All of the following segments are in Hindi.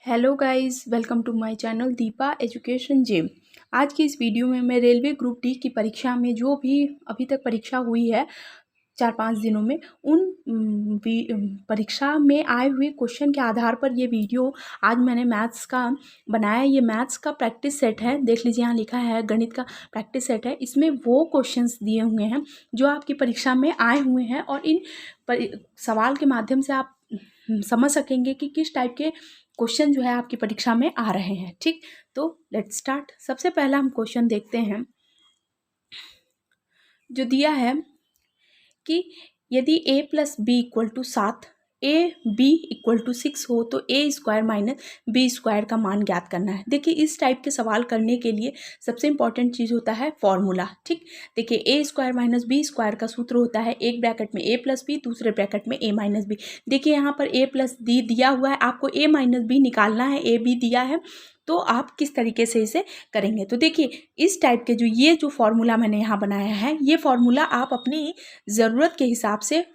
Hello guys, welcome to my channel Deepa education gym. आज की इस वीडियो में मैं रेलवे ग्रुप डी की परीक्षा में जो भी अभी तक परीक्षा हुई है 4-5 दिनों में उन परीक्षा में आए हुए क्वेश्चन के आधार पर ये वीडियो आज मैंने मैथ्स का बनाया। ये मैथ्स का प्रैक्टिस सेट है, देख लीजिए यहाँ लिखा है गणित का प्रैक्टिस सेट है। इसमें वो क्वेश्चंस दिए हुए हैं जो आपकी परीक्षा में आए हुए हैं और इन सवाल के माध्यम से आप समझ सकेंगे कि किस टाइप के क्वेश्चन जो है आपकी परीक्षा में आ रहे हैं। ठीक, तो लेट्स स्टार्ट। सबसे पहला हम क्वेश्चन देखते हैं जो दिया है कि यदि a plus B equal to 7, A B equal to 6 हो तो A square minus B square का मान ज्ञात करना है। देखिए, इस टाइप के सवाल करने के लिए सबसे इंपॉर्टेंट चीज़ होता है फॉर्मूला। ठीक, देखिए ए स्क्वायर माइनस बी स्क्वायर का सूत्र होता है एक ब्रैकेट में ए प्लस बी, दूसरे ब्रैकेट में ए माइनस बी। देखिए यहाँ पर ए प्लस बी दिया हुआ है, आपको ए माइनस बी निकालना है, ए बी दिया है, तो आप किस तरीके से इसे करेंगे। तो देखिए इस टाइप के जो फॉर्मूला मैंने यहाँ बनाया है, ये फॉर्मूला आप अपनी ज़रूरत के हिसाब से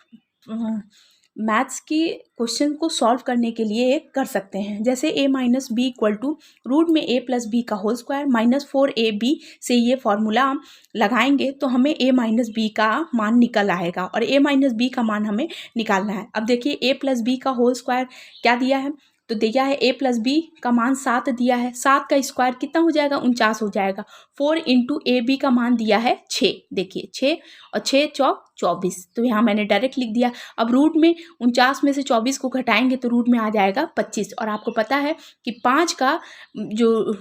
मैथ्स की क्वेश्चन को सॉल्व करने के लिए कर सकते हैं। जैसे a minus B equal to root में a प्लस बी का होल स्क्वायर माइनस 4ab से ये फॉर्मूला लगाएंगे तो हमें a माइनस बी का मान निकल आएगा और a माइनस बी का मान हमें निकालना है। अब देखिए a प्लस बी का होल स्क्वायर क्या दिया है, तो दिया है a प्लस बी का मान 7 दिया है, 7 का स्क्वायर कितना हो जाएगा, 49 हो जाएगा। 4 इंटू ए बी का मान दिया है 6, देखिए 6 और 6 चौक 24, तो यहाँ मैंने डायरेक्ट लिख दिया। अब रूट में 49 में से 24 को घटाएंगे तो रूट में आ जाएगा 25, और आपको पता है कि 5 का जो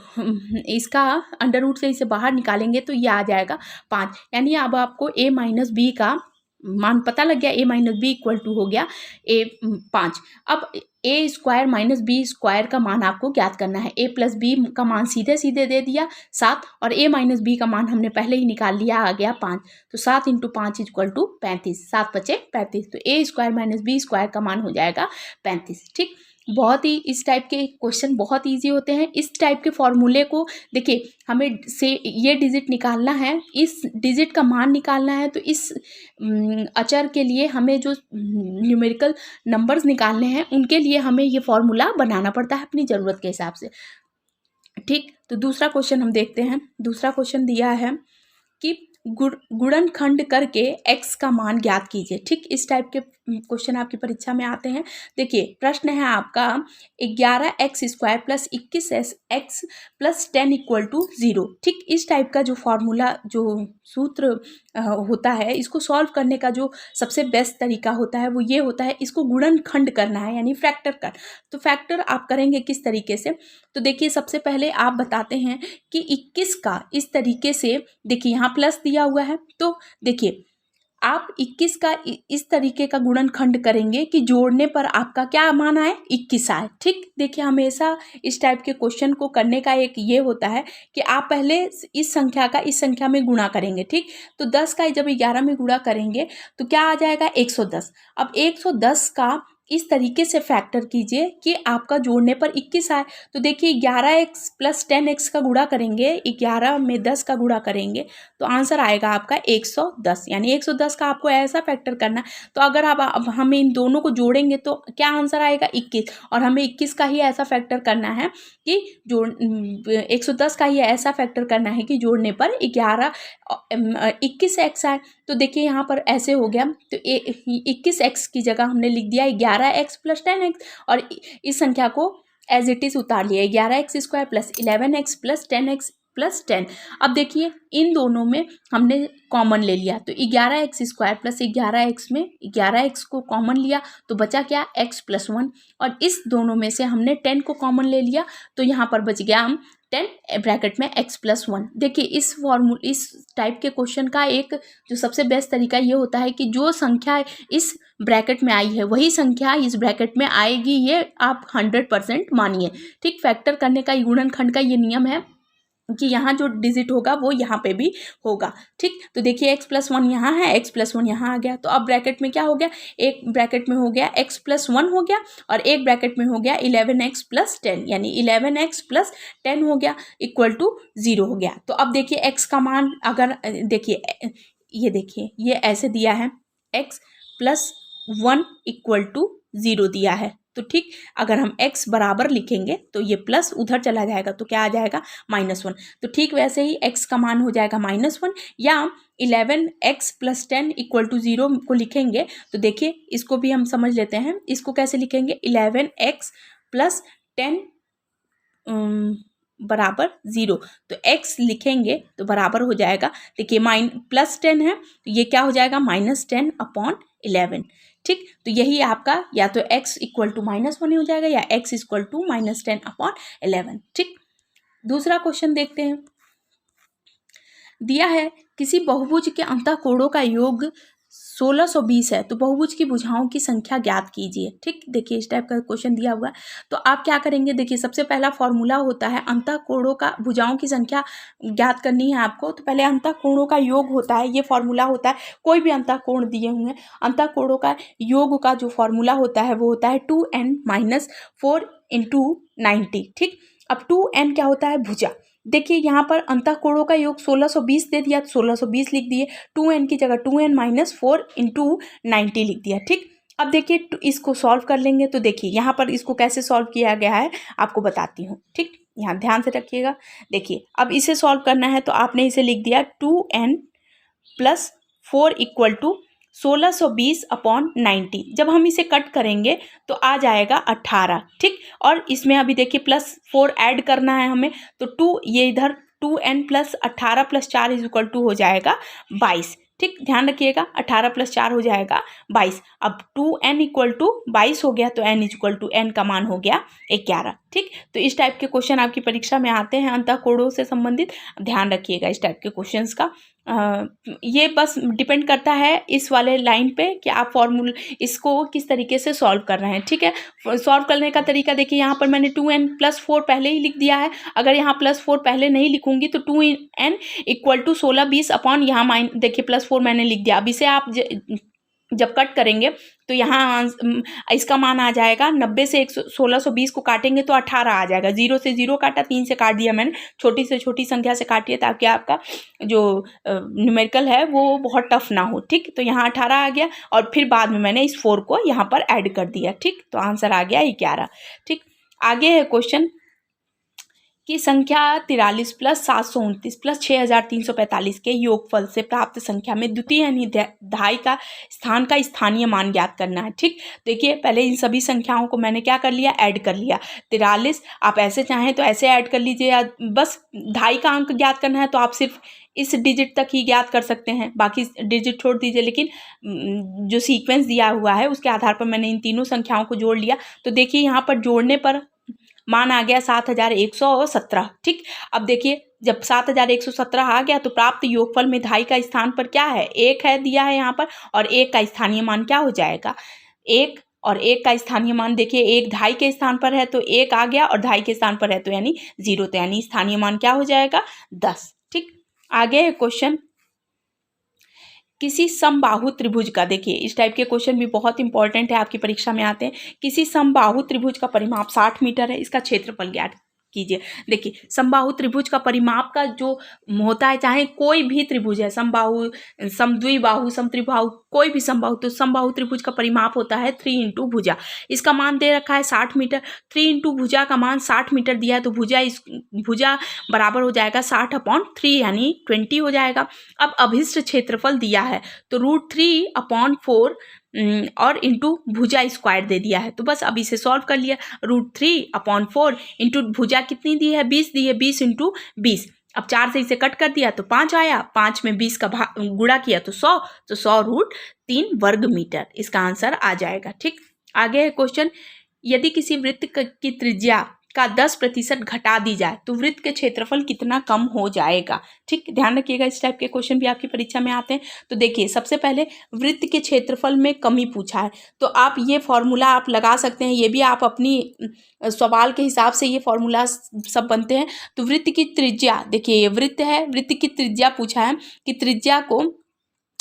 इसका अंडर रूट से इसे बाहर निकालेंगे तो ये आ जाएगा 5, यानी अब आपको a माइनस बी का मान पता लग गया। a minus B equal to हो गया 5। अब A square minus B square का मान आपको ज्ञात करना है। ए प्लस बी का मान सीधे सीधे दे दिया 7, और ए माइनस बी का मान हमने पहले ही निकाल लिया, आ गया 5। तो 7 इंटू 5 इक्वल टू 35, 7 बचे 35, तो A square minus B square का मान हो जाएगा 35। ठीक, बहुत ही इस टाइप के क्वेश्चन बहुत ईजी होते हैं। इस टाइप के फॉर्मूले को देखिए, हमें से ये डिजिट निकालना है, इस डिजिट का मान निकालना है, तो इस अचर के लिए हमें जो न्यूमेरिकल नंबर्स निकालने हैं उनके लिए हमें ये फॉर्मूला बनाना पड़ता है अपनी ज़रूरत के हिसाब से। ठीक, तो दूसरा क्वेश्चन हम देखते हैं। दूसरा क्वेश्चन दिया है कि गुणनखंड करके x का मान ज्ञात कीजिए। ठीक, इस टाइप के क्वेश्चन आपकी परीक्षा में आते हैं। देखिए प्रश्न है आपका 11x square plus 21x plus 10 equal to 0। ठीक, इस टाइप का जो फॉर्मूला जो सूत्र होता है, इसको सॉल्व करने का जो सबसे बेस्ट तरीका होता है वो ये होता है, इसको गुणनखंड करना है यानी फैक्टर कर। तो फैक्टर आप करेंगे किस तरीके से, तो देखिए सबसे पहले आप बताते हैं कि 21 का इस तरीके से, देखिए यहाँ प्लस दिया हुआ है, तो देखिए आप 21 का इस तरीके का गुणनखंड करेंगे कि जोड़ने पर आपका क्या मान आए, 21 आए। ठीक, देखिए हमेशा इस टाइप के क्वेश्चन को करने का एक ये होता है कि आप पहले इस संख्या का इस संख्या में गुणा करेंगे। ठीक, तो 10 का जब 11 में गुणा करेंगे तो क्या आ जाएगा, 110। अब 110 का इस तरीके से फैक्टर कीजिए कि आपका जोड़ने पर 21 आए। तो देखिए 11x प्लस 10x का गुणा करेंगे, 11 में 10 का गुणा करेंगे तो आंसर आएगा आपका 110, यानी 110 का आपको ऐसा फैक्टर करना है। तो अगर अब हम इन दोनों को जोड़ेंगे तो क्या आंसर आएगा, 21, और हमें 21 का ही ऐसा फैक्टर करना है कि 110 का ही ऐसा फैक्टर करना है कि जोड़ने पर 21x आए। तो देखिए यहाँ पर ऐसे हो गया, तो 21x की जगह हमने लिख दिया 11x प्लस 10x, और इस संख्या को एज इट इज उतार लिया 11x square plus 11x plus 10x plus 10। अब देखिए इन दोनों में हमने कॉमन ले लिया, तो 11x स्क्वायर प्लस 11x में 11x को कॉमन लिया तो बचा क्या, x प्लस 1, और इस दोनों में से हमने 10 को कॉमन ले लिया तो यहाँ पर बच गया हम 10 ब्रैकेट में x प्लस 1। देखिए इस टाइप के क्वेश्चन का एक जो सबसे बेस्ट तरीका ये होता है कि जो संख्या इस ब्रैकेट में आई है वही संख्या इस ब्रैकेट में आएगी, ये आप 100% मानिए। ठीक, फैक्टर करने का गुणनखंड का ये नियम है कि यहाँ जो डिजिट होगा वो यहाँ पे भी होगा। ठीक, तो देखिए x प्लस 1 यहाँ है, x प्लस 1 यहाँ आ गया, तो अब ब्रैकेट में क्या हो गया, एक ब्रैकेट में हो गया x प्लस 1 हो गया, और एक ब्रैकेट में हो गया 11x प्लस 10, यानी 11x प्लस 10 हो गया इक्वल टू 0 हो गया। तो अब देखिए x का मान, अगर देखिए ये ऐसे दिया है x प्लस 1 इक्वल टू 0 दिया है। तो ठीक, अगर हम x बराबर लिखेंगे तो ये प्लस उधर चला जाएगा तो क्या आ जाएगा -1। तो ठीक वैसे ही x का मान हो जाएगा -1, या 11x + 10 = 0 को लिखेंगे तो देखिए इसको भी हम समझ लेते हैं। इसको कैसे लिखेंगे, 11x + 10 बराबर 0। तो x लिखेंगे तो बराबर हो जाएगा, देखिए +10 है तो ये क्या हो जाएगा -10/11। ठीक, तो यही आपका या तो x = -1 हो जाएगा या x = -10/11। ठीक, दूसरा क्वेश्चन देखते हैं। दिया है किसी बहुभुज के अंतःकोणों का योग 1620 है तो बहुभुज की भुजाओं की संख्या ज्ञात कीजिए। ठीक, देखिए इस टाइप का क्वेश्चन दिया हुआ है तो आप क्या करेंगे, देखिए सबसे पहला फॉर्मूला होता है अंतःकोणों का, भुजाओं की संख्या ज्ञात करनी है आपको। तो पहले अंतःकोणों का योग होता है, ये फॉर्मूला होता है, कोई भी अंतःकोण दिए हुए हैं अंतःकोणों का योग का जो फॉर्मूला होता है वो होता है 2n - 4 × 90। ठीक, अब 2n क्या होता है, भुजा। देखिए यहाँ पर अंतःकोणों का योग 1620 दे दिया तो 1620 लिख दिए, 2n की जगह 2n - 4 × 90 लिख दिया। ठीक, अब देखिए इसको सॉल्व कर लेंगे तो देखिए यहाँ पर इसको कैसे सॉल्व किया गया है आपको बताती हूँ। ठीक, यहाँ ध्यान से रखिएगा। देखिए अब इसे सॉल्व करना है तो आपने इसे लिख दिया 2n + 4 = 1620/90। जब हम इसे कट करेंगे तो आ जाएगा 18। ठीक, और इसमें अभी देखिए +4 ऐड करना है हमें तो 2 ये इधर 2n + 18 + 4 = हो जाएगा 22। ठीक, ध्यान रखिएगा 18 + 4 हो जाएगा 22। अब 2n = 22 हो गया तो n = n का मान हो गया 11। ठीक, तो इस टाइप के क्वेश्चन आपकी परीक्षा में आते हैं अंतःकोणों से संबंधित, ध्यान रखिएगा इस टाइप के क्वेश्चंस का। ये बस डिपेंड करता है इस वाले लाइन पे कि आप फॉर्मूल इसको किस तरीके से सॉल्व कर रहे हैं। ठीक है, सॉल्व करने का तरीका देखिए यहाँ पर मैंने 2n + 4 पहले ही लिख दिया है। अगर यहाँ +4 पहले नहीं लिखूंगी तो 2n = 1620 अपॉन यहाँ देखिए +4 मैंने लिख दिया। अब इसे आप जब कट करेंगे तो यहाँ इसका मान आ जाएगा 90 से 1620 को काटेंगे तो 18 आ जाएगा। 0 से 0 काटा, 3 से काट दिया मैंने, छोटी से छोटी संख्या से काटिए ताकि आपका जो न्यूमेरिकल है वो बहुत टफ ना हो। ठीक, तो यहाँ 18 आ गया और फिर बाद में मैंने इस 4 को यहाँ पर ऐड कर दिया। ठीक, तो आंसर आ गया 11। ठीक, आगे है क्वेश्चन की संख्या 43 + 729 + 6345 के योगफल से प्राप्त संख्या में द्वितीय यानी दहाई का स्थान का स्थानीय मान ज्ञात करना है। ठीक, देखिए पहले इन सभी संख्याओं को मैंने क्या कर लिया, ऐड कर लिया। 43 आप ऐसे चाहें तो ऐसे ऐड कर लीजिए, या बस दहाई का अंक ज्ञात करना है तो आप सिर्फ इस डिजिट तक ही ज्ञात कर सकते हैं, बाकी डिजिट छोड़ दीजिए। लेकिन जो सीक्वेंस दिया हुआ है उसके आधार पर मैंने इन तीनों संख्याओं को जोड़ लिया। तो देखिए यहाँ पर जोड़ने पर मान आ गया 7117। ठीक, अब देखिए जब 7117 आ गया तो प्राप्त योगफल में दहाई का स्थान पर क्या है, 1 है दिया है यहाँ पर, और 1 का स्थानीय मान क्या हो जाएगा 1, और 1 का स्थानीय मान देखिए 1 दहाई के स्थान पर है तो 1 आ गया, और दहाई के स्थान पर है तो यानी 0, तो यानी स्थानीय मान क्या हो जाएगा 10। ठीक, आगे है क्वेश्चन किसी समबाहु त्रिभुज का, देखिए इस टाइप के क्वेश्चन भी बहुत इंपॉर्टेंट है, आपकी परीक्षा में आते हैं। किसी समबाहु त्रिभुज का परिमाप 60 मीटर है, इसका क्षेत्रफल ज्ञात कीजिए। देखिए समबाहु त्रिभुज का परिमाप का जो होता है, चाहे कोई भी त्रिभुज है, समबाहु, समद्विबाहु, समत्रिबाहु, कोई भी समबाहु, तो समबाहु त्रिभुज का परिमाप होता है 3 × भुजा। इसका मान दे रखा है 60 मीटर। 3 × भुजा का मान 60 मीटर दिया है तो भुजा बराबर हो जाएगा 60/3 यानी 20 हो जाएगा। अब अभिष्ट क्षेत्रफल दिया है तो √3/4 और इंटू भुजा स्क्वायर दे दिया है, तो बस अब इसे सॉल्व कर लिया। √3/4 इंटू भुजा कितनी दी है, 20 दी है, 20 × 20। अब 4 से इसे कट कर दिया तो 5 आया, 5 में 20 का गुणा किया तो 100, तो 100√3 वर्ग मीटर इसका आंसर आ जाएगा। ठीक, आगे है क्वेश्चन यदि किसी वृत्त की त्रिज्या का 10% घटा दी जाए तो वृत्त के क्षेत्रफल कितना कम हो जाएगा। ठीक, ध्यान रखिएगा इस टाइप के क्वेश्चन भी आपकी परीक्षा में आते हैं। तो देखिए सबसे पहले वृत्त के क्षेत्रफल में कमी पूछा है तो आप ये फॉर्मूला आप लगा सकते हैं, ये भी आप अपनी सवाल के हिसाब से ये फॉर्मूला सब बनते हैं। तो वृत्त की त्रिज्या, देखिए ये वृत्त है, वृत्त की त्रिज्या पूछा है कि त्रिज्या को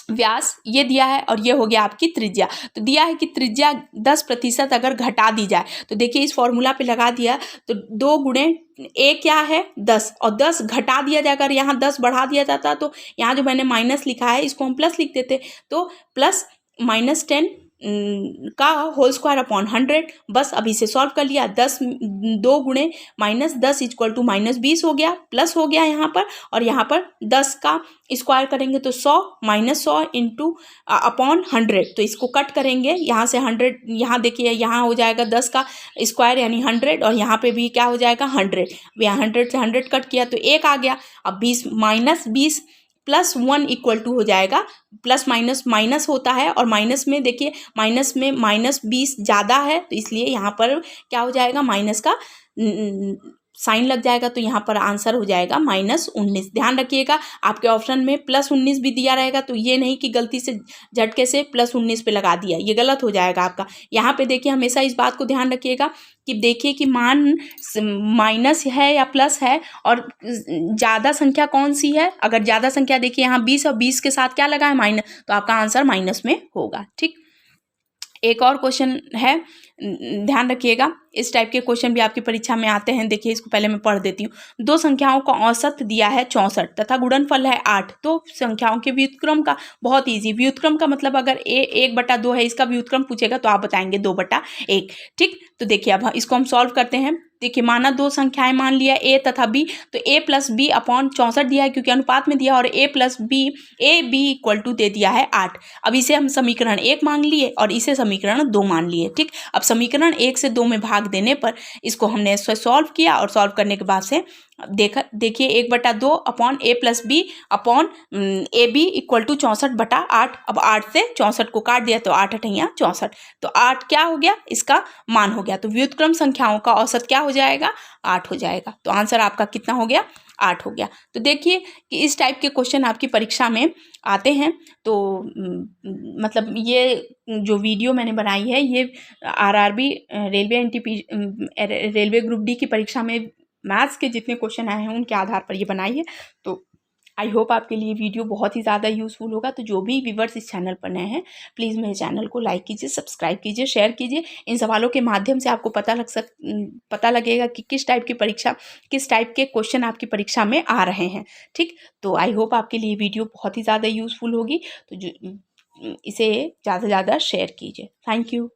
व्यास ये दिया है और ये हो गया आपकी त्रिज्या। तो दिया है कि त्रिज्या 10% अगर घटा दी जाए तो देखिए इस फॉर्मूला पे लगा दिया तो 2 × a क्या है 10, और 10 घटा दिया जाए, अगर यहाँ 10 बढ़ा दिया जाता तो यहाँ जो मैंने माइनस लिखा है इसको हम प्लस लिख देते, तो प्लस -10 का होल स्क्वायर अपॉन 100। बस अभी से सॉल्व कर लिया। 10 2 गुणे -10 इक्वल टू -20 हो गया, प्लस हो गया यहाँ पर, और यहाँ पर 10 का स्क्वायर करेंगे तो 100 -100 इंटू अपॉन 100। तो इसको कट करेंगे यहाँ से 100, यहाँ देखिए यहाँ हो जाएगा 10 का स्क्वायर यानी 100, और यहाँ पे भी क्या हो जाएगा 100। यहाँ 100 से 100 कट किया तो 1 आ गया। अब 20 -20 +1 इक्वल टू हो जाएगा, प्लस माइनस माइनस होता है, और माइनस में देखिए माइनस में -20 ज़्यादा है, तो इसलिए यहाँ पर क्या हो जाएगा, माइनस का साइन लग जाएगा, तो यहाँ पर आंसर हो जाएगा -19। ध्यान रखिएगा आपके ऑप्शन में +19 भी दिया रहेगा, तो ये नहीं कि गलती से झटके से +19 पे लगा दिया, ये गलत हो जाएगा आपका। यहाँ पे देखिए हमेशा इस बात को ध्यान रखिएगा कि देखिए कि मान माइनस है या प्लस है, और ज़्यादा संख्या कौन सी है। अगर ज़्यादा संख्या देखिए यहाँ 20 और 20 के साथ क्या लगा है माइनस, तो आपका आंसर माइनस में होगा। ठीक, एक और क्वेश्चन है, ध्यान रखिएगा इस टाइप के क्वेश्चन भी आपकी परीक्षा में आते हैं। देखिए इसको पहले मैं पढ़ देती हूँ। दो संख्याओं का औसत दिया है 64 तथा गुणनफल है 8। तो संख्याओं के व्युत्क्रम का, बहुत इजी, व्युत्क्रम का मतलब अगर 1/2 है, इसका व्युत्क्रम पूछेगा तो आप बताएंगे 2/1। ठीक, तो देखिए अब इसको हम सॉल्व करते हैं। देखिए माना दो संख्याएं मान लिया a तथा b, तो a + b अपॉन 64 दिया है क्योंकि अनुपात में दिया, और a b इक्वल टू दे दिया है 8। अब इसे हम समीकरण 1 मान लिए और इसे समीकरण 2 मान लिए। ठीक, अब समीकरण 1 से 2 में भाग देने पर इसको हमने सॉल्व किया, और सॉल्व करने के बाद से देखिए 1/2 upon a + b upon ab equal to 64/8। अब 8 से 64 को काट दिया तो 8 8 64, तो 8 क्या हो गया, इसका मान हो गया। तो व्युत्क्रम संख्याओं का औसत क्या हो जाएगा, 8 हो जाएगा। तो आंसर आपका कितना हो गया, 8 हो गया। तो देखिए कि इस टाइप के क्वेश्चन आपकी परीक्षा में आते हैं। तो मतलब ये जो वीडियो मैंने बनाई है ये RRB रेलवे ग्रुप डी की परीक्षा में मैथ्स के जितने क्वेश्चन आए हैं उनके आधार पर ये बनाई है। तो आई होप आपके लिए वीडियो बहुत ही ज़्यादा यूज़फुल होगा। तो जो भी व्यूअर्स इस चैनल पर नए हैं प्लीज़ मेरे चैनल को लाइक कीजिए, सब्सक्राइब कीजिए, शेयर कीजिए। इन सवालों के माध्यम से आपको पता लगेगा कि किस टाइप के क्वेश्चन आपकी परीक्षा में आ रहे हैं। ठीक, तो आई होप आपके लिए वीडियो बहुत ही ज़्यादा यूज़फुल होगी। तो इसे ज़्यादा से ज़्यादा शेयर कीजिए। Thank you.